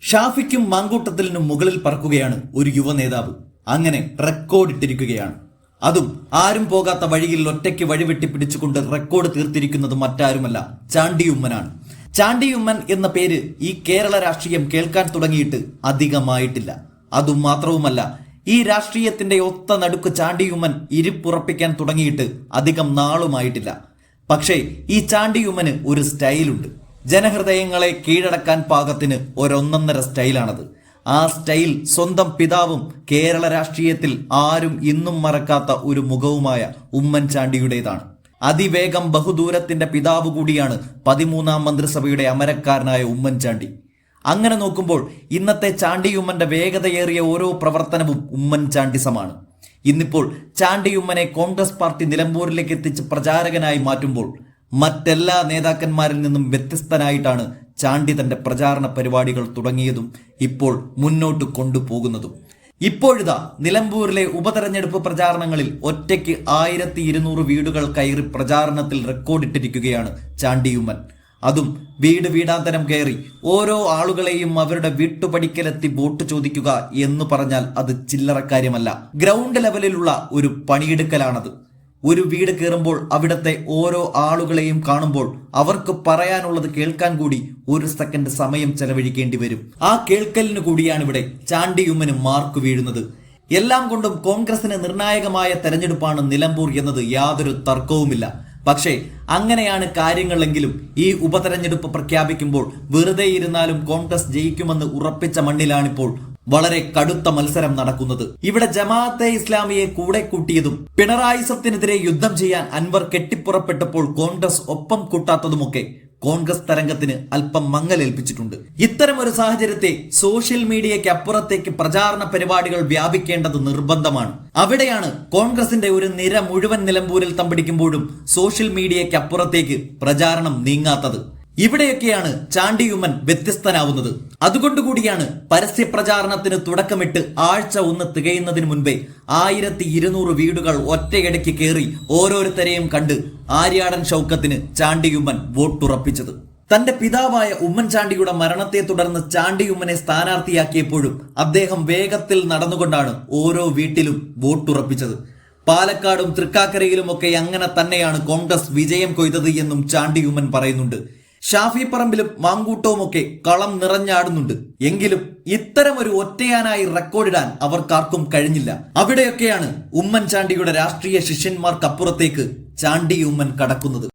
ഷാഫിക്കും മാങ്കൂട്ടത്തിലിനും മുകളിൽ പറക്കുകയാണ് ഒരു യുവ നേതാവ്. അങ്ങനെ റെക്കോർഡ് ഇട്ടിരിക്കുകയാണ്. അതും ആരും പോകാത്ത വഴിയിൽ ഒറ്റയ്ക്ക് വഴിവെട്ടി പിടിച്ചുകൊണ്ട് റെക്കോർഡ് തീർത്തിരിക്കുന്നത് മറ്റാരുമല്ല, ചാണ്ടി ഉമ്മനാണ്. ചാണ്ടി ഉമ്മൻ എന്ന പേര് ഈ കേരള രാഷ്ട്രീയം കേൾക്കാൻ തുടങ്ങിയിട്ട് അധികമായിട്ടില്ല. അതും മാത്രവുമല്ല, ഈ രാഷ്ട്രീയത്തിന്റെ ഒത്ത നടുക്ക് ചാണ്ടി ഉമ്മൻ ഇരിപ്പുറപ്പിക്കാൻ തുടങ്ങിയിട്ട് അധികം നാളുമായിട്ടില്ല. പക്ഷേ ഈ ചാണ്ടി ഉമ്മന് ഒരു സ്റ്റൈലുണ്ട്. ജനഹൃദയങ്ങളെ കീഴടക്കാൻ പാകത്തിന് ഒരൊന്നൊന്നര സ്റ്റൈലാണത്. ആ സ്റ്റൈൽ സ്വന്തം പിതാവും കേരള രാഷ്ട്രീയത്തിൽ ആരും ഇന്നും മറക്കാത്ത ഒരു മുഖവുമായ ഉമ്മൻചാണ്ടിയുടേതാണ്. അതിവേഗം ബഹുദൂരത്തിന്റെ പിതാവ് കൂടിയാണ് 13ാം മന്ത്രിസഭയുടെ അമരക്കാരനായ ഉമ്മൻചാണ്ടി. അങ്ങനെ നോക്കുമ്പോൾ ഇന്നത്തെ ചാണ്ടിയുമ്മന്റെ വേഗതയേറിയ ഓരോ പ്രവർത്തനവും ഉമ്മൻചാണ്ടിസമാണ്. ഇന്നിപ്പോൾ ചാണ്ടിയുമ്മനെ കോൺഗ്രസ് പാർട്ടി നിലമ്പൂരിലേക്ക് എത്തിച്ച് പ്രചാരകനായി മാറ്റുമ്പോൾ മറ്റെല്ലാ നേതാക്കന്മാരിൽ നിന്നും വ്യത്യസ്തനായിട്ടാണ് ചാണ്ടി തന്റെ പ്രചാരണ പരിപാടികൾ തുടങ്ങിയതും ഇപ്പോൾ മുന്നോട്ട് കൊണ്ടുപോകുന്നതും. ഇപ്പോഴിതാ നിലമ്പൂരിലെ ഉപതെരഞ്ഞെടുപ്പ് പ്രചാരണങ്ങളിൽ ഒറ്റയ്ക്ക് 1200 വീടുകൾ കയറി പ്രചാരണത്തിൽ റെക്കോർഡിട്ടിരിക്കുകയാണ് ചാണ്ടിയുമ്മൻ. അതും വീട് വീടാന്തരം കയറി ഓരോ ആളുകളെയും അവരുടെ വീട്ടുപടിക്കലെത്തി വോട്ട് ചോദിക്കുക എന്ന് പറഞ്ഞാൽ അത് ചില്ലറക്കാര്യമല്ല. ഗ്രൗണ്ട് ലെവലിലുള്ള ഒരു പണിയെടുക്കലാണത്. ഒരു വീട് കയറുമ്പോൾ അവിടുത്തെ ഓരോ ആളുകളെയും കാണുമ്പോൾ അവർക്ക് പറയാനുള്ളത് കേൾക്കാൻ കൂടി ഒരു സെക്കൻഡ് സമയം ചെലവഴിക്കേണ്ടി വരും. ആ കേൾക്കലിന് കൂടിയാണ് ഇവിടെ ചാണ്ടിയുമ്മന് മാർക്ക് വീഴുന്നത്. എല്ലാം കൊണ്ടും കോൺഗ്രസിന് നിർണായകമായ തെരഞ്ഞെടുപ്പാണ് നിലമ്പൂർ എന്നത് യാതൊരു തർക്കവുമില്ല. പക്ഷേ അങ്ങനെയാണ് കാര്യങ്ങളെങ്കിലും ഈ ഉപതെരഞ്ഞെടുപ്പ് പ്രഖ്യാപിക്കുമ്പോൾ വെറുതെ ഇരുന്നാലും കോൺഗ്രസ് ജയിക്കുമെന്ന് ഉറപ്പിച്ച മണ്ണിലാണിപ്പോൾ വളരെ കടുത്ത മത്സരം നടക്കുന്നത്. ഇവിടെ ജമാഅത്തെ ഇസ്ലാമിയെ കൂടെ കൂട്ടിയതും പിണറായിസത്തിനെതിരെ യുദ്ധം ചെയ്യാൻ അൻവർ കെട്ടിപ്പുറപ്പെട്ടപ്പോൾ കോൺഗ്രസ് ഒപ്പം കൂട്ടാത്തതുമൊക്കെ കോൺഗ്രസ് തരംഗത്തിന് അല്പം മങ്ങലേൽപ്പിച്ചിട്ടുണ്ട്. ഇത്തരമൊരു സാഹചര്യത്തെ സോഷ്യൽ മീഡിയയ്ക്ക് അപ്പുറത്തേക്ക് പ്രചാരണ പരിപാടികൾ വ്യാപിക്കേണ്ടത് നിർബന്ധമാണ്. അവിടെയാണ് കോൺഗ്രസിന്റെ ഒരു നിര മുഴുവൻ നിലമ്പൂരിൽ തമ്പടിക്കുമ്പോഴും സോഷ്യൽ മീഡിയയ്ക്ക് അപ്പുറത്തേക്ക് പ്രചാരണം നീങ്ങാത്തത്. ഇവിടെയൊക്കെയാണ് ചാണ്ടിയുമ്മൻ വ്യത്യസ്തനാവുന്നത്. അതുകൊണ്ടുകൂടിയാണ് പരസ്യ പ്രചാരണത്തിന് തുടക്കമിട്ട് ആഴ്ച 1 തികയുന്നതിന് മുൻപേ 1200 വീടുകൾ ഒറ്റയടിക്ക് കയറി ഓരോരുത്തരെയും കണ്ട് ആര്യാടൻ ഷൗക്കത്തിന് ചാണ്ടിയുമ്മൻ വോട്ടുറപ്പിച്ചത്. തന്റെ പിതാവായ ഉമ്മൻചാണ്ടിയുടെ മരണത്തെ തുടർന്ന് ചാണ്ടിയുമ്മനെ സ്ഥാനാർത്ഥിയാക്കിയപ്പോഴും അദ്ദേഹം വേഗത്തിൽ നടന്നുകൊണ്ടാണ് ഓരോ വീട്ടിലും വോട്ടുറപ്പിച്ചത്. പാലക്കാടും തൃക്കാക്കരയിലുമൊക്കെ അങ്ങനെ തന്നെയാണ് കോൺഗ്രസ് വിജയം കൊയ്തത് എന്നും ചാണ്ടിയുമ്മൻ പറയുന്നുണ്ട്. ഷാഫി പറമ്പിലും മാങ്കൂട്ടവുമൊക്കെ കളം നിറഞ്ഞാടുന്നുണ്ട്. എങ്കിലും ഇത്തരമൊരു ഒറ്റയാനായി റെക്കോർഡിടാൻ അവർക്കാർക്കും കഴിഞ്ഞില്ല. അവിടെയൊക്കെയാണ് ഉമ്മൻചാണ്ടിയുടെ രാഷ്ട്രീയ ശിഷ്യന്മാർക്കപ്പുറത്തേക്ക് ചാണ്ടിയുമ്മൻ കടക്കുന്നത്.